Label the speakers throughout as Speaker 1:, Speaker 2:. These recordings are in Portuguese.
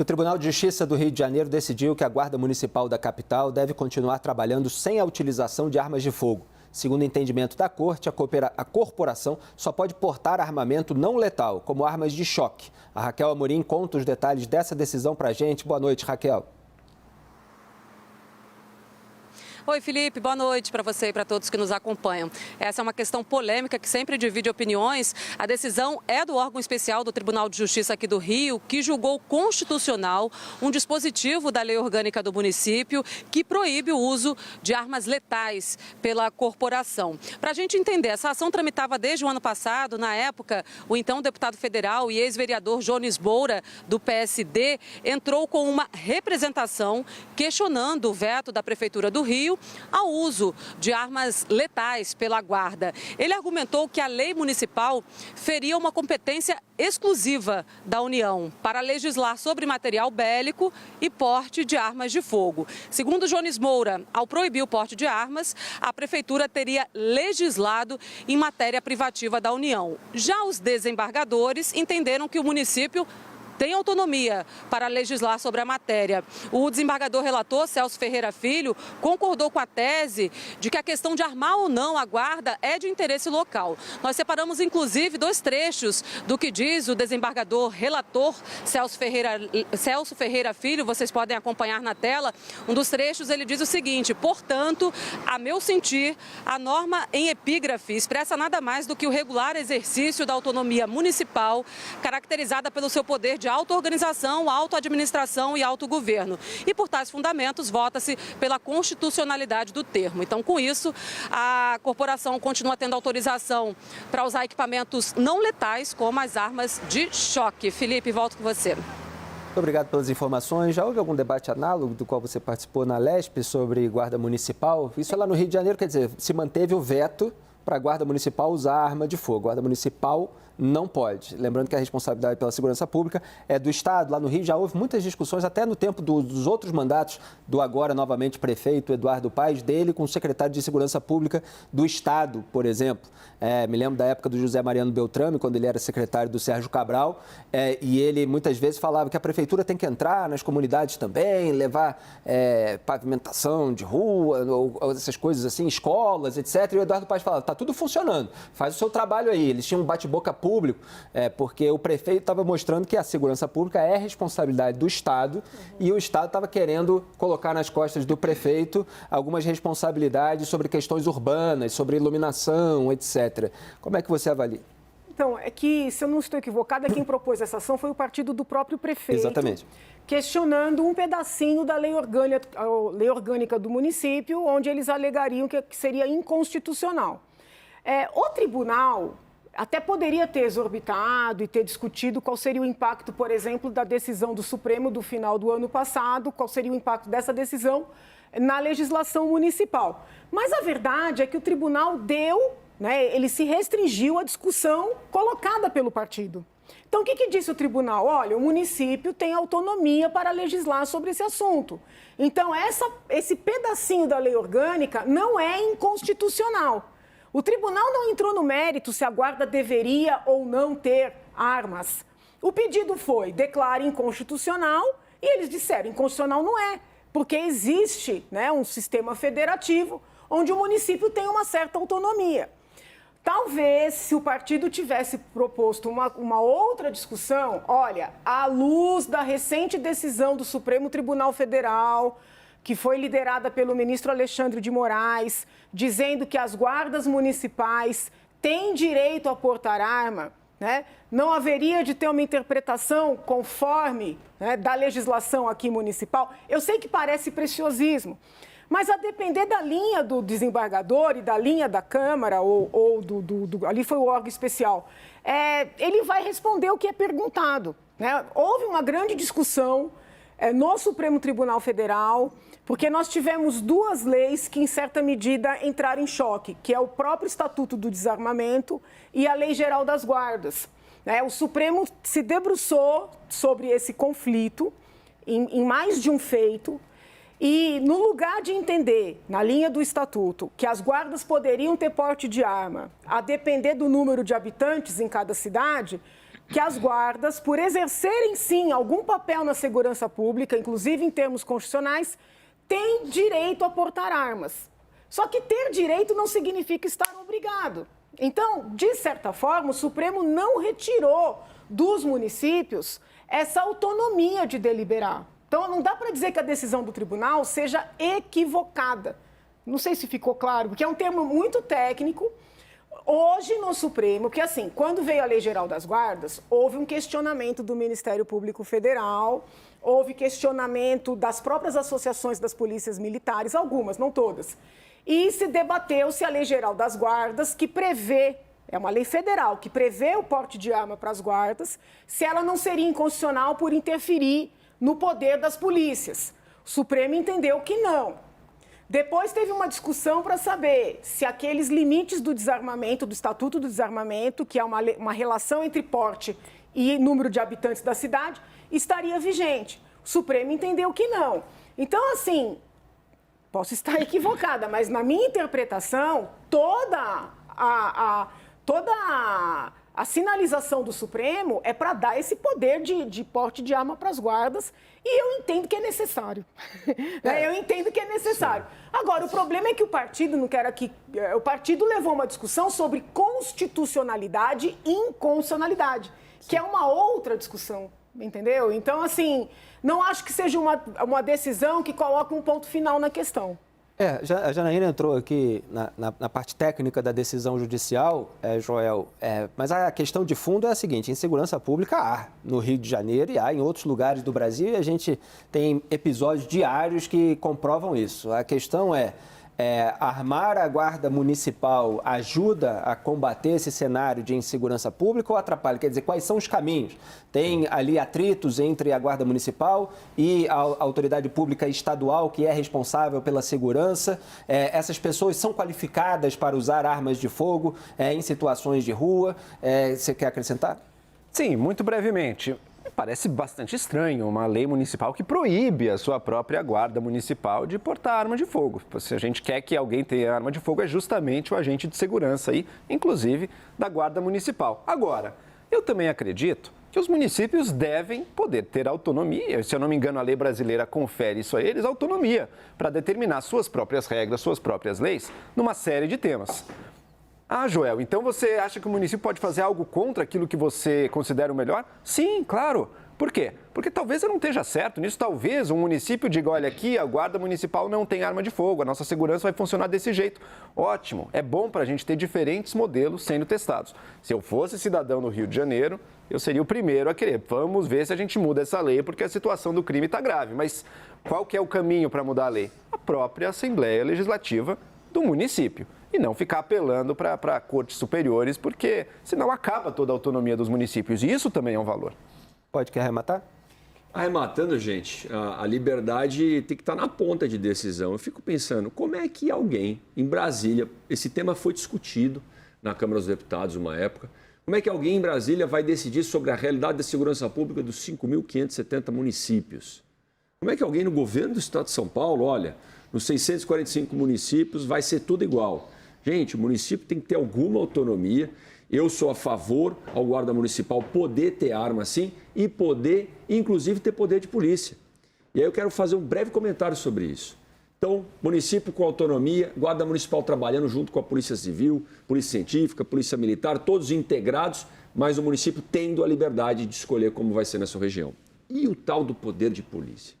Speaker 1: O Tribunal de Justiça do Rio de Janeiro decidiu que a Guarda Municipal da capital deve continuar trabalhando sem a utilização de armas de fogo. Segundo o entendimento da Corte, a corporação só pode portar armamento não letal, como armas de choque. A Raquel Amorim conta os detalhes dessa decisão para a gente. Boa noite, Raquel.
Speaker 2: Oi, Felipe, boa noite para você e para todos que nos acompanham. Essa é uma questão polêmica que sempre divide opiniões. A decisão é do órgão especial do Tribunal de Justiça aqui do Rio, que julgou constitucional um dispositivo da Lei Orgânica do município que proíbe o uso de armas letais pela corporação. Para a gente entender, essa ação tramitava desde o ano passado. Na época, o então deputado federal e ex-vereador Jones Moura, do PSD, entrou com uma representação questionando o veto da Prefeitura do Rio ao uso de armas letais pela Guarda. Ele argumentou que a lei municipal feria uma competência exclusiva da União para legislar sobre material bélico e porte de armas de fogo. Segundo Jones Moura, ao proibir o porte de armas, a Prefeitura teria legislado em matéria privativa da União. Já os desembargadores entenderam que o município tem autonomia para legislar sobre a matéria. O desembargador relator, Celso Ferreira Filho, concordou com a tese de que a questão de armar ou não a guarda é de interesse local. Nós separamos, inclusive, dois trechos do que diz o desembargador relator, Celso Ferreira Filho, vocês podem acompanhar na tela. Um dos trechos, ele diz o seguinte: portanto, a meu sentir, a norma em epígrafe expressa nada mais do que o regular exercício da autonomia municipal, caracterizada pelo seu poder de auto-organização, auto-administração e autogoverno. E por tais fundamentos, vota-se pela constitucionalidade do termo. Então, com isso, a corporação continua tendo autorização para usar equipamentos não letais, como as armas de choque. Felipe, volto com você.
Speaker 1: Muito obrigado pelas informações. Já houve algum debate análogo do qual você participou na LESP sobre Guarda Municipal? Isso é lá no Rio de Janeiro, quer dizer, se manteve o veto para a Guarda Municipal usar arma de fogo. A Guarda Municipal não pode. Lembrando que a responsabilidade pela segurança pública é do Estado. Lá no Rio já houve muitas discussões, até no tempo dos outros mandatos do agora novamente prefeito Eduardo Paes, dele com o secretário de Segurança Pública do Estado, por exemplo. Me lembro da época do José Mariano Beltrame, quando ele era secretário do Sérgio Cabral, e ele muitas vezes falava que a prefeitura tem que entrar nas comunidades também, levar pavimentação de rua, ou essas coisas assim, escolas, etc. E o Eduardo Paes falava, está tudo funcionando, faz o seu trabalho aí. Eles tinham um bate-boca público, porque o prefeito estava mostrando que a segurança pública é responsabilidade do Estado e o Estado estava querendo colocar nas costas do prefeito algumas responsabilidades sobre questões urbanas, sobre iluminação, etc. Como é que você avalia?
Speaker 3: Então, é que, se eu não estou equivocada, quem propôs essa ação foi o partido do próprio prefeito.
Speaker 1: Exatamente.
Speaker 3: Questionando um pedacinho da lei orgânica do município, onde eles alegariam que seria inconstitucional. O tribunal até poderia ter exorbitado e ter discutido qual seria o impacto, por exemplo, da decisão do Supremo do final do ano passado, qual seria o impacto dessa decisão na legislação municipal. Mas a verdade é que o tribunal ele se restringiu à discussão colocada pelo partido. Então, o que disse o tribunal? Olha, o município tem autonomia para legislar sobre esse assunto. Então, esse pedacinho da lei orgânica não é inconstitucional. O tribunal não entrou no mérito se a guarda deveria ou não ter armas. O pedido foi, declare inconstitucional, e eles disseram, inconstitucional não é, porque existe um sistema federativo onde o município tem uma certa autonomia. Talvez, se o partido tivesse proposto uma outra discussão, olha, à luz da recente decisão do Supremo Tribunal Federal, que foi liderada pelo ministro Alexandre de Moraes, dizendo que as guardas municipais têm direito a portar arma, não haveria de ter uma interpretação conforme da legislação aqui municipal. Eu sei que parece preciosismo, mas a depender da linha do desembargador e da linha da Câmara, ali foi o órgão especial, ele vai responder o que é perguntado. Houve uma grande discussão no Supremo Tribunal Federal, porque nós tivemos duas leis que, em certa medida, entraram em choque, que é o próprio Estatuto do Desarmamento e a Lei Geral das Guardas. O Supremo se debruçou sobre esse conflito em mais de um feito e, no lugar de entender, na linha do Estatuto, que as guardas poderiam ter porte de arma, a depender do número de habitantes em cada cidade, que as guardas, por exercerem, sim, algum papel na segurança pública, inclusive em termos constitucionais, têm direito a portar armas. Só que ter direito não significa estar obrigado. Então, de certa forma, o Supremo não retirou dos municípios essa autonomia de deliberar. Então, não dá para dizer que a decisão do tribunal seja equivocada. Não sei se ficou claro, porque é um termo muito técnico. Hoje, no Supremo, porque assim, quando veio a Lei Geral das Guardas, houve um questionamento do Ministério Público Federal, houve questionamento das próprias associações das polícias militares, algumas, não todas. E se debateu se a Lei Geral das Guardas, que prevê, é uma lei federal, que prevê o porte de arma para as guardas, se ela não seria inconstitucional por interferir no poder das polícias. O Supremo entendeu que não. Depois teve uma discussão para saber se aqueles limites do desarmamento, do Estatuto do Desarmamento, que é uma relação entre porte e número de habitantes da cidade, estaria vigente. O Supremo entendeu que não. Então, assim, posso estar equivocada, mas na minha interpretação, toda a sinalização do Supremo é para dar esse poder de porte de arma para as guardas e eu entendo que é necessário. Eu entendo que é necessário. Sim. Agora, o problema é que o partido, não quero aqui, o partido levou uma discussão sobre constitucionalidade e inconstitucionalidade, que é uma outra discussão, entendeu? Então, assim, não acho que seja uma decisão que coloque um ponto final na questão.
Speaker 1: A Janaína entrou aqui na parte técnica da decisão judicial, Joel, mas a questão de fundo é a seguinte: insegurança pública há no Rio de Janeiro e há em outros lugares do Brasil e a gente tem episódios diários que comprovam isso. A questão armar a Guarda Municipal ajuda a combater esse cenário de insegurança pública ou atrapalha? Quer dizer, quais são os caminhos? Tem ali atritos entre a Guarda Municipal e a autoridade pública estadual que é responsável pela segurança. Essas pessoas são qualificadas para usar armas de fogo em situações de rua. Você quer acrescentar?
Speaker 4: Sim, muito brevemente. Parece bastante estranho uma lei municipal que proíbe a sua própria guarda municipal de portar arma de fogo. Se a gente quer que alguém tenha arma de fogo, é justamente o agente de segurança aí, inclusive da guarda municipal. Agora, eu também acredito que os municípios devem poder ter autonomia, se eu não me engano a lei brasileira confere isso a eles, autonomia para determinar suas próprias regras, suas próprias leis, numa série de temas. Ah, Joel, então você acha que o município pode fazer algo contra aquilo que você considera o melhor? Sim, claro. Por quê? Porque talvez eu não esteja certo nisso. Talvez um município diga, olha, aqui a guarda municipal não tem arma de fogo, a nossa segurança vai funcionar desse jeito. Ótimo, é bom para a gente ter diferentes modelos sendo testados. Se eu fosse cidadão do Rio de Janeiro, eu seria o primeiro a querer. Vamos ver se a gente muda essa lei, porque a situação do crime está grave. Mas qual que é o caminho para mudar a lei? A própria Assembleia Legislativa do município. E não ficar apelando para cortes superiores, porque senão acaba toda a autonomia dos municípios. E isso também é um valor.
Speaker 1: Quer arrematar?
Speaker 5: Arrematando, gente, a liberdade tem que estar na ponta de decisão. Eu fico pensando, como é que alguém em Brasília, esse tema foi discutido na Câmara dos Deputados uma época, como é que alguém em Brasília vai decidir sobre a realidade da segurança pública dos 5.570 municípios? Como é que alguém no governo do Estado de São Paulo, olha, nos 645 municípios vai ser tudo igual? Gente, o município tem que ter alguma autonomia. Eu sou a favor ao guarda municipal poder ter arma sim e poder, inclusive, ter poder de polícia. E aí eu quero fazer um breve comentário sobre isso. Então, município com autonomia, guarda municipal trabalhando junto com a Polícia Civil, Polícia Científica, Polícia Militar, todos integrados, mas o município tendo a liberdade de escolher como vai ser na sua região. E o tal do poder de polícia?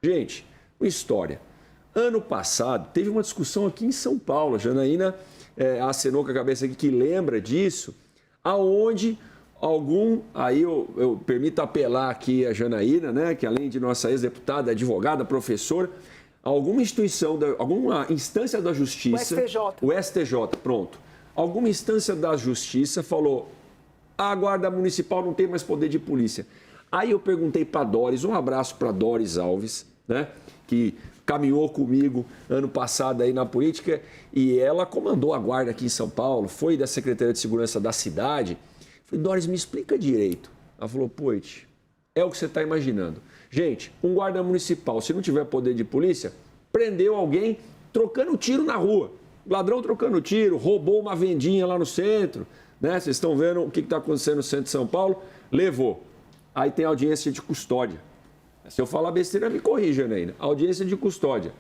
Speaker 5: Gente, uma história. Ano passado, teve uma discussão aqui em São Paulo, a Janaína acenou com a cabeça aqui que lembra disso, aonde aí eu permito apelar aqui a Janaína, né, que além de nossa ex-deputada, advogada, professora, alguma instituição, alguma instância da Justiça... O STJ, pronto. Alguma instância da Justiça falou, a Guarda Municipal não tem mais poder de polícia. Aí eu perguntei para a Doris, um abraço para a Doris Alves, né, que caminhou comigo ano passado aí na política e ela comandou a guarda aqui em São Paulo, foi da Secretaria de Segurança da cidade. Falei, Doris, me explica direito. Ela falou, Poit, é o que você está imaginando. Gente, um guarda municipal, se não tiver poder de polícia, prendeu alguém trocando tiro na rua. Ladrão trocando tiro, roubou uma vendinha lá no centro. né? Vocês estão vendo o que está acontecendo no centro de São Paulo? Levou. Aí tem audiência de custódia. Se eu falar besteira, me corrija, ainda. Audiência de custódia.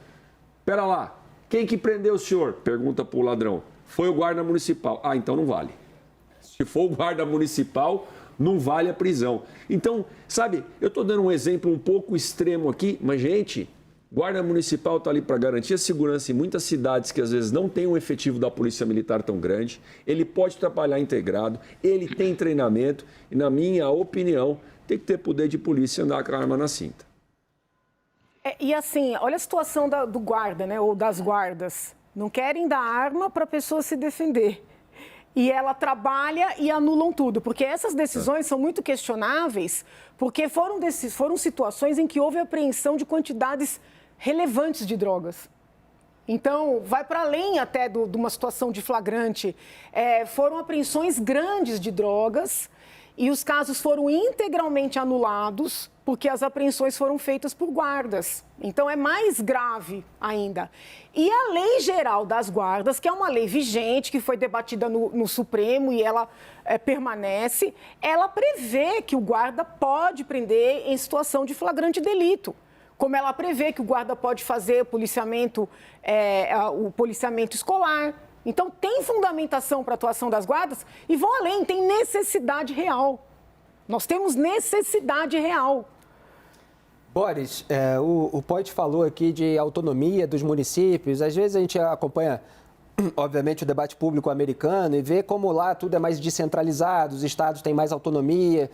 Speaker 5: Pera lá, quem que prendeu o senhor? Pergunta para o ladrão. Foi o guarda municipal. Ah, então não vale. Se for o guarda municipal, não vale a prisão. Então, sabe, eu estou dando um exemplo um pouco extremo aqui, mas, gente, guarda municipal está ali para garantir a segurança em muitas cidades que às vezes não tem um efetivo da polícia militar tão grande. Ele pode trabalhar integrado, ele tem treinamento e, na minha opinião, tem que ter poder de polícia e andar com a arma na cinta.
Speaker 3: E assim, olha a situação do guarda, né, ou das guardas. Não querem dar arma para a pessoa se defender. E ela trabalha e anulam tudo, porque essas decisões são muito questionáveis, porque foram situações em que houve apreensão de quantidades relevantes de drogas. Então, vai para além até de uma situação de flagrante. Foram apreensões grandes de drogas e os casos foram integralmente anulados porque as apreensões foram feitas por guardas. Então, é mais grave ainda. E a Lei Geral das Guardas, que é uma lei vigente, que foi debatida no Supremo e ela permanece, ela prevê que o guarda pode prender em situação de flagrante delito. Como ela prevê que o guarda pode fazer o policiamento escolar. Então, tem fundamentação para a atuação das guardas e vão além, tem necessidade real. Nós temos necessidade real.
Speaker 1: Boris, o Poit falou aqui de autonomia dos municípios. Às vezes a gente acompanha, obviamente, o debate público americano e vê como lá tudo é mais descentralizado, os estados têm mais autonomia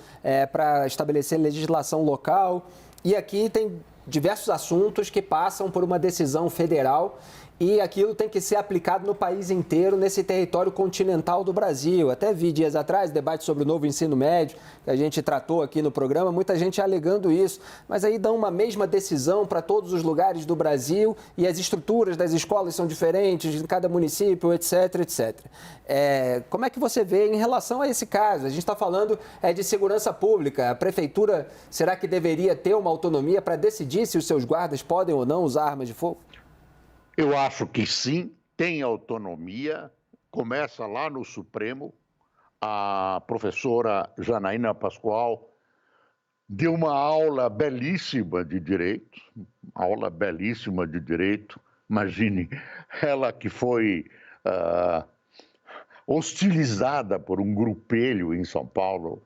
Speaker 1: para estabelecer legislação local. E aqui tem diversos assuntos que passam por uma decisão federal e aquilo tem que ser aplicado no país inteiro, nesse território continental do Brasil. Até vi dias atrás debate sobre o novo ensino médio, que a gente tratou aqui no programa, muita gente alegando isso, mas aí dão uma mesma decisão para todos os lugares do Brasil e as estruturas das escolas são diferentes em cada município, etc, etc. Como é que você vê em relação a esse caso? A gente está falando de segurança pública. A prefeitura, será que deveria ter uma autonomia para decidir se os seus guardas podem ou não usar armas de fogo?
Speaker 6: Eu acho que sim, tem autonomia, começa lá no Supremo. A professora Janaína Pascoal deu uma aula belíssima de direito, Imagine, ela que foi hostilizada por um grupelho em São Paulo,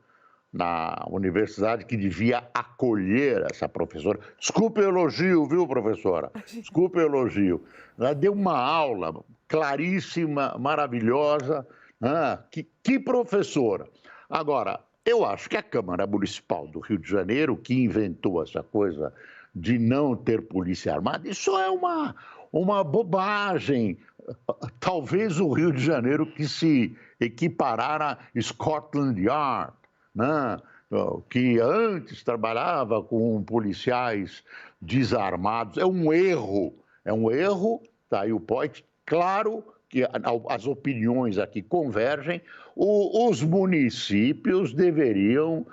Speaker 6: na universidade, que devia acolher essa professora. Desculpe o elogio, viu, professora? Desculpe o elogio. Ela deu uma aula claríssima, maravilhosa. Que professora! Agora, eu acho que a Câmara Municipal do Rio de Janeiro, que inventou essa coisa de não ter polícia armada, isso é uma bobagem. Talvez o Rio de Janeiro que se equiparar a Scotland Yard, que antes trabalhava com policiais desarmados. É um erro, tá aí o Poit. Claro que as opiniões aqui convergem. Os municípios deveriam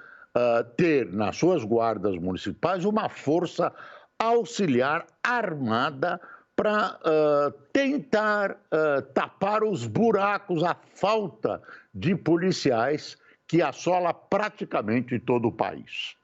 Speaker 6: ter nas suas guardas municipais uma força auxiliar armada para tentar tapar os buracos, a falta de policiais que assola praticamente todo o país.